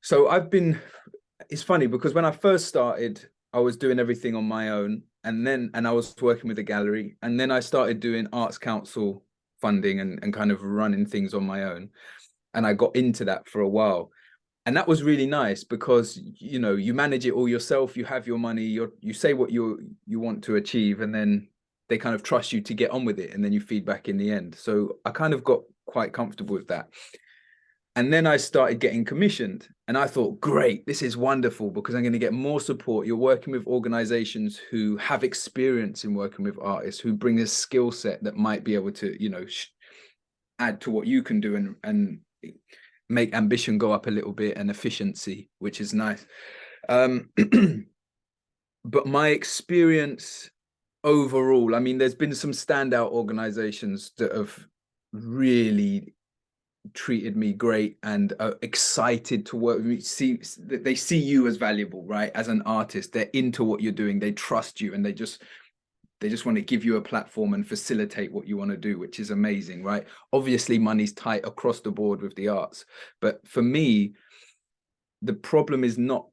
So it's funny because when I first started, I was doing everything on my own, and I was working with a gallery, and then I started doing Arts Council funding and kind of running things on my own. And I got into that for a while. And that was really nice because you manage it all yourself, you have your money, you say what you want to achieve, and then they kind of trust you to get on with it, and then you feed back in the end. So I kind of got quite comfortable with that. And then I started getting commissioned, and I thought, great, this is wonderful because I'm going to get more support. You're working with organizations who have experience in working with artists, who bring a skill set that might be able to, add to what you can do and make ambition go up a little bit and efficiency, which is nice. Um, but my experience overall, I mean, there's been some standout organizations that have really treated me great and are excited to work with me. They see you as valuable, right? As an artist, they're into what you're doing, they trust you, and they just want to give you a platform and facilitate what you want to do, which is amazing, right? Obviously money's tight across the board with the arts, but for me the problem is not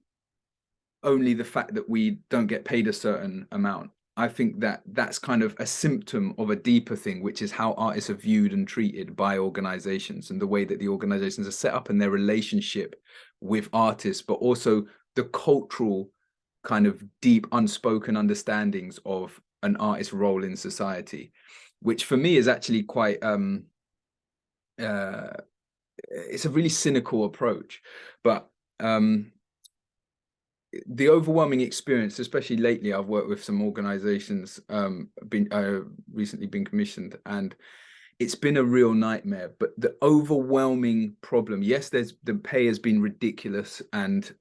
only the fact that we don't get paid a certain amount. I think that that's kind of a symptom of a deeper thing, which is how artists are viewed and treated by organizations, and the way that the organizations are set up and their relationship with artists, but also the cultural kind of deep unspoken understandings of an artist's role in society, which for me is actually quite uh it's a really cynical approach. But the overwhelming experience, especially lately, I've worked with some organizations, been recently been commissioned, and it's been a real nightmare. But the overwhelming problem, yes, the pay has been ridiculous, and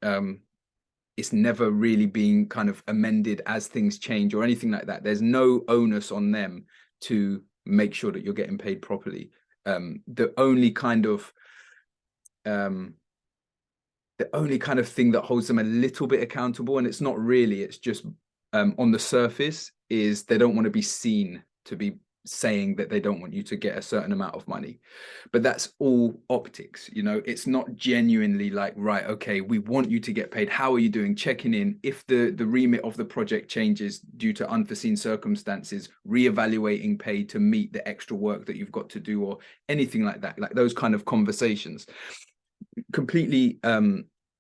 it's never really been kind of amended as things change or anything like that. There's no onus on them to make sure that you're getting paid properly. The only kind of thing that holds them a little bit accountable, and it's not really, it's just on the surface, is they don't want to be seen to be saying that they don't want you to get a certain amount of money. But that's all optics, it's not genuinely like, right, okay, we want you to get paid, how are you doing, checking in. If the remit of the project changes due to unforeseen circumstances, reevaluating pay to meet the extra work that you've got to do, or anything like that, like those kind of conversations, completely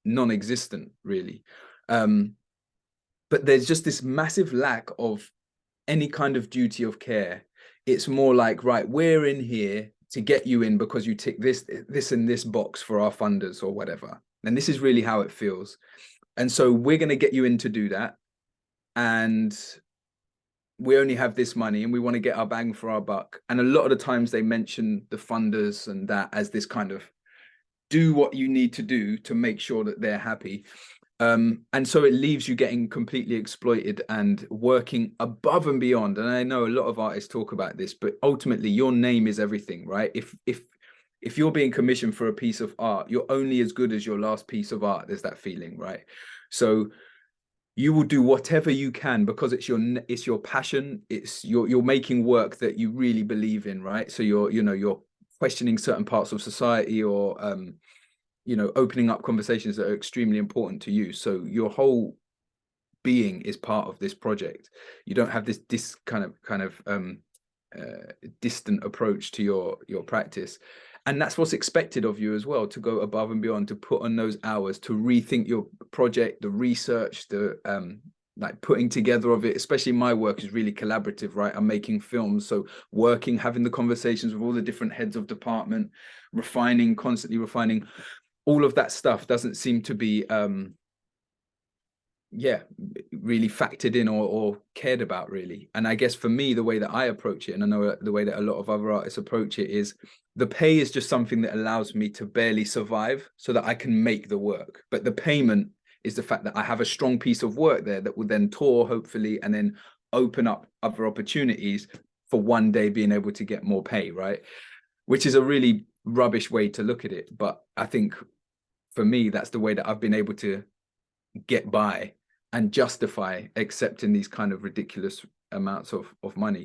non-existent, really. But there's just this massive lack of any kind of duty of care. It's more like, right, we're in here to get you in because you tick this and this box for our funders or whatever, and this is really how it feels. And so we're going to get you in to do that, and we only have this money and we want to get our bang for our buck. And a lot of the times they mention the funders and that as this kind of, do what you need to do to make sure that they're happy. And so it leaves you getting completely exploited and working above and beyond. And I know a lot of artists talk about this, but ultimately your name is everything, right? If you're being commissioned for a piece of art, you're only as good as your last piece of art. There's that feeling, right? So you will do whatever you can because it's your passion. You're making work that you really believe in, right? So you're questioning certain parts of society, or opening up conversations that are extremely important to you. So your whole being is part of this project. You don't have this kind of distant approach to your practice. And that's what's expected of you as well, to go above and beyond, to put on those hours, to rethink your project, the research, the like putting together of it. Especially my work is really collaborative, right? I'm making films, so having the conversations with all the different heads of department, constantly refining. All of that stuff doesn't seem to be really factored in or cared about, really. And I guess for me, the way that I approach it, and I know the way that a lot of other artists approach it, is the pay is just something that allows me to barely survive so that I can make the work. But the payment is the fact that I have a strong piece of work there that will then tour, hopefully, and then open up other opportunities for one day being able to get more pay, right? Which is a really rubbish way to look at it. But I think for me, that's the way that I've been able to get by and justify accepting these kind of ridiculous amounts of money.